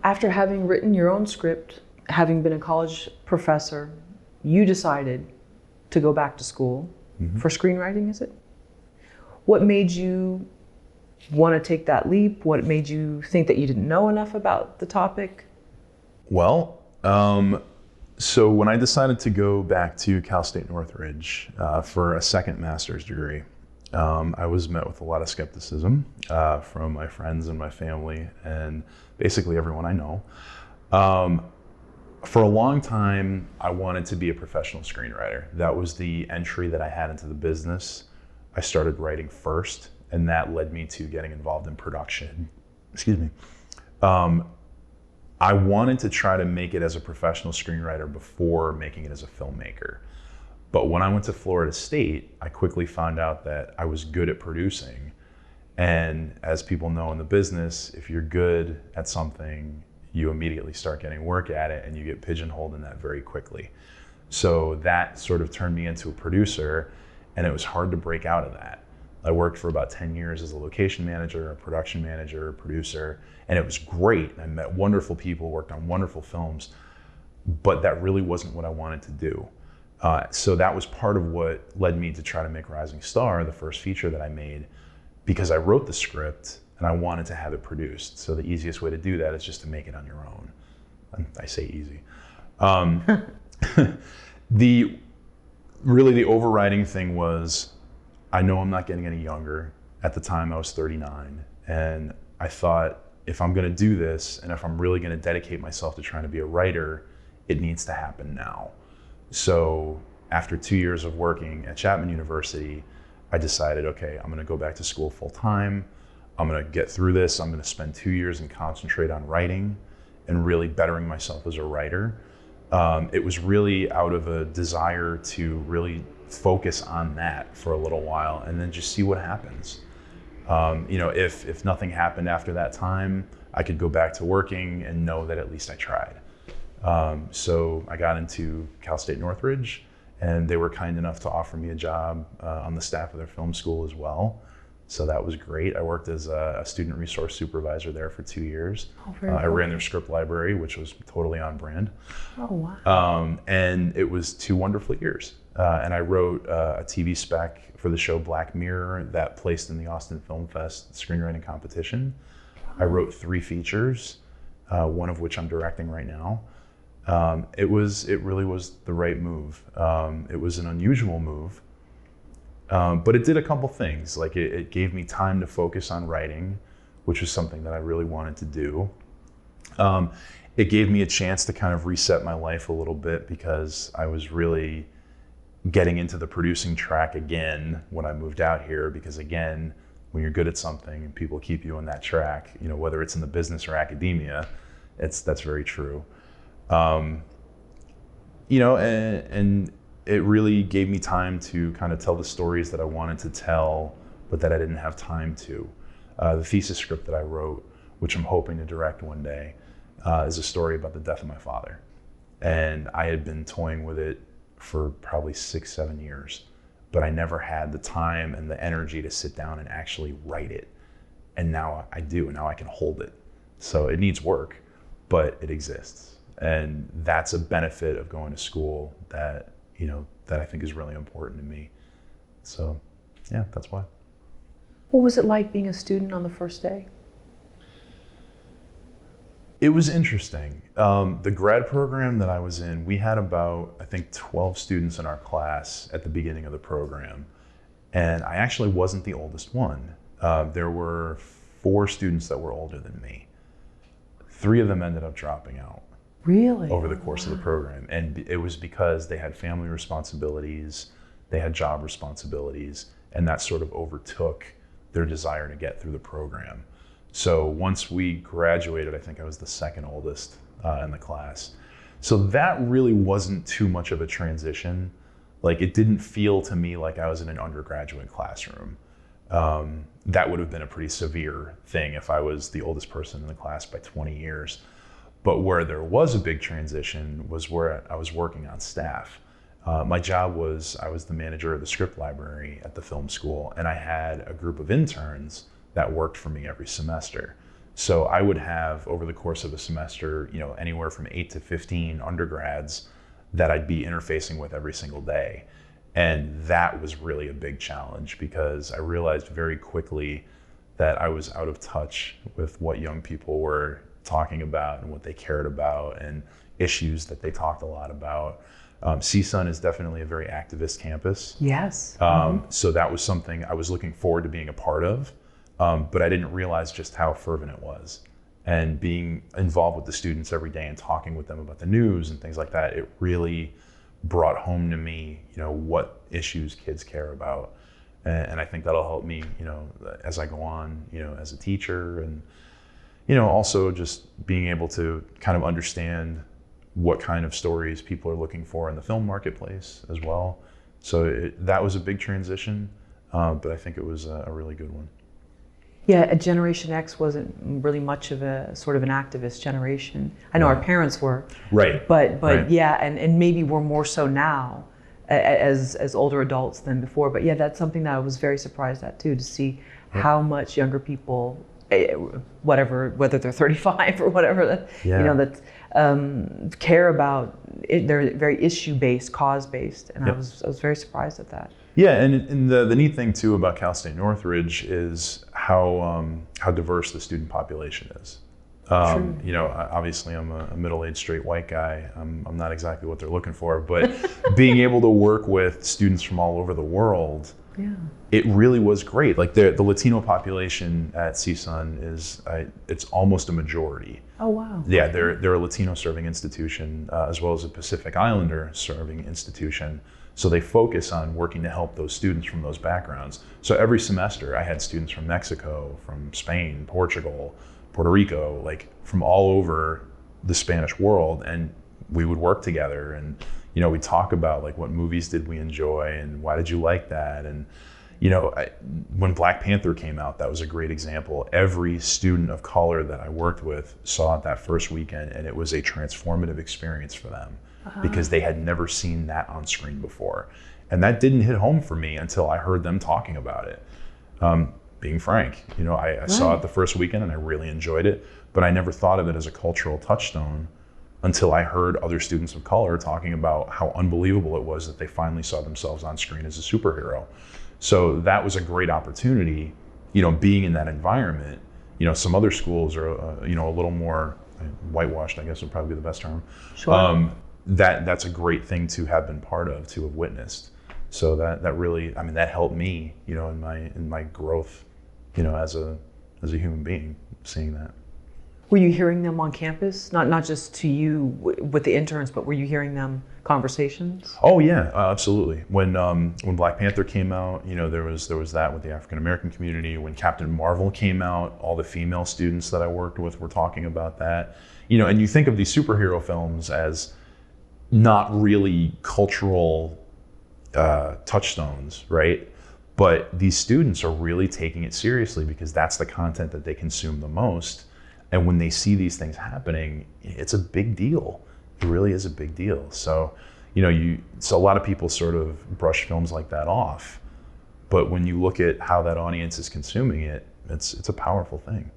After having written your own script, having been a college professor, you decided to go back to school for screenwriting, is it? What made you want to take that leap? What made you think that you didn't know enough about the topic? Well, so when I decided to go back to Cal State Northridge for a second master's degree, I was met with a lot of skepticism from my friends and my family and basically everyone I know. For a long time, I wanted to be a professional screenwriter. That was the entry that I had into the business. I started writing first, and that led me to getting involved in production. Excuse me. I wanted to try to make it as a professional screenwriter before making it as a filmmaker. But when I went to Florida State, I quickly found out that I was good at producing. And as people know in the business, if you're good at something, you immediately start getting work at it and you get pigeonholed in that very quickly. So that sort of turned me into a producer, and it was hard to break out of that. I worked for about 10 years as a location manager, a production manager, a producer, and it was great. I met wonderful people, worked on wonderful films, but that really wasn't what I wanted to do. So that was part of what led me to try to make Rising Star, the first feature that I made, because I wrote the script and I wanted to have it produced. So the easiest way to do that is just to make it on your own. And I say easy. The overriding thing was, I know I'm not getting any younger. At the time I was 39, and I thought, if I'm gonna do this, and if I'm really gonna dedicate myself to trying to be a writer, it needs to happen now. So after 2 years of working at Chapman University, I decided, okay, I'm gonna go back to school full time. I'm gonna get through this. I'm gonna spend 2 years and concentrate on writing and really bettering myself as a writer. It was really out of a desire to really focus on that for a little while and then just see what happens. If nothing happened after that time, I could go back to working and know that at least I tried. So I got into Cal State Northridge, and they were kind enough to offer me a job on the staff of their film school as well. So that was great. I worked as a student resource supervisor there for 2 years. Oh, very I cool. ran their script library, which was totally on brand. Oh, wow. And it was 2 wonderful years. And I wrote a TV spec for the show Black Mirror that placed in the Austin Film Fest screenwriting competition. I wrote 3 features, one of which I'm directing right now. It really was the right move. It was an unusual move, but it did a couple things. Like it gave me time to focus on writing, which was something that I really wanted to do. It gave me a chance to kind of reset my life a little bit, because I was really getting into the producing track again when I moved out here, because again, when you're good at something and people keep you on that track, whether it's in the business or academia, that's very true. And it really gave me time to kind of tell the stories that I wanted to tell, but that I didn't have time to. The thesis script that I wrote, which I'm hoping to direct one day, is a story about the death of my father. And I had been toying with it for probably 6-7 years, but I never had the time and the energy to sit down and actually write it. And now I do, and now I can hold it. So it needs work, but it exists. And that's a benefit of going to school that I think is really important to me. So yeah, that's why. What was it like being a student on the first day? It was interesting. The grad program that I was in, we had about, I think, 12 students in our class at the beginning of the program. And I actually wasn't the oldest one. There were 4 students that were older than me. 3 of them ended up dropping out. Really? Over the course of the program. And it was because they had family responsibilities, they had job responsibilities, and that sort of overtook their desire to get through the program. So once we graduated, I think I was the second oldest in the class. So that really wasn't too much of a transition. Like, it didn't feel to me like I was in an undergraduate classroom. That would have been a pretty severe thing if I was the oldest person in the class by 20 years. But where there was a big transition was where I was working on staff. My job was, I was the manager of the script library at the film school, and I had a group of interns that worked for me every semester. So I would have, over the course of a semester, anywhere from 8 to 15 undergrads that I'd be interfacing with every single day. And that was really a big challenge, because I realized very quickly that I was out of touch with what young people were talking about and what they cared about and issues that they talked a lot about. CSUN is definitely a very activist campus. Yes. So that was something I was looking forward to being a part of, but I didn't realize just how fervent it was. And being involved with the students every day and talking with them about the news and things like that, it really brought home to me, what issues kids care about. And I think that'll help me, as I go on, as a teacher, and, also just being able to kind of understand what kind of stories people are looking for in the film marketplace as well. So that was a big transition, but I think it was a really good one. Yeah, Generation X wasn't really much of a sort of an activist generation. I know our parents were. Right. But Right. yeah, and maybe we're more so now as older adults than before. But yeah, that's something that I was very surprised at too, to see how much younger people, whether they're 35 or whatever, care about it. They're very issue-based, cause-based, and I was very surprised at that. Yeah, and the neat thing too about Cal State Northridge is how diverse the student population is. Obviously I'm a middle-aged straight white guy. I'm not exactly what they're looking for, but being able to work with students from all over the world, it really was great. Like the Latino population at CSUN it's almost a majority. Oh wow. Yeah, they're a Latino serving institution, as well as a Pacific Islander serving institution. So they focus on working to help those students from those backgrounds. So every semester I had students from Mexico, from Spain, Portugal, Puerto Rico, like from all over the Spanish world, and we would work together, and we'd talk about like what movies did we enjoy and why did you like that. And when Black Panther came out, that was a great example. Every student of color that I worked with saw it that first weekend, and it was a transformative experience for them. Because they had never seen that on screen before. And that didn't hit home for me until I heard them talking about it. Being frank, I saw it the first weekend and I really enjoyed it, but I never thought of it as a cultural touchstone until I heard other students of color talking about how unbelievable it was that they finally saw themselves on screen as a superhero. So that was a great opportunity, being in that environment. Some other schools are, a little more whitewashed, I guess would probably be the best term. Sure. That's a great thing to have been part of, to have witnessed. So that really, that helped me, in my growth, as a human being, seeing that. Were you hearing them on campus? Not just to you with the interns, but were you hearing them conversations? Oh yeah, absolutely. When Black Panther came out, there was that with the African American community. When Captain Marvel came out, all the female students that I worked with were talking about that. And you think of these superhero films as not really cultural touchstones, right? But these students are really taking it seriously because that's the content that they consume the most. And when they see these things happening, it's a big deal. It really is a big deal. So, so a lot of people sort of brush films like that off. But when you look at how that audience is consuming it, it's a powerful thing.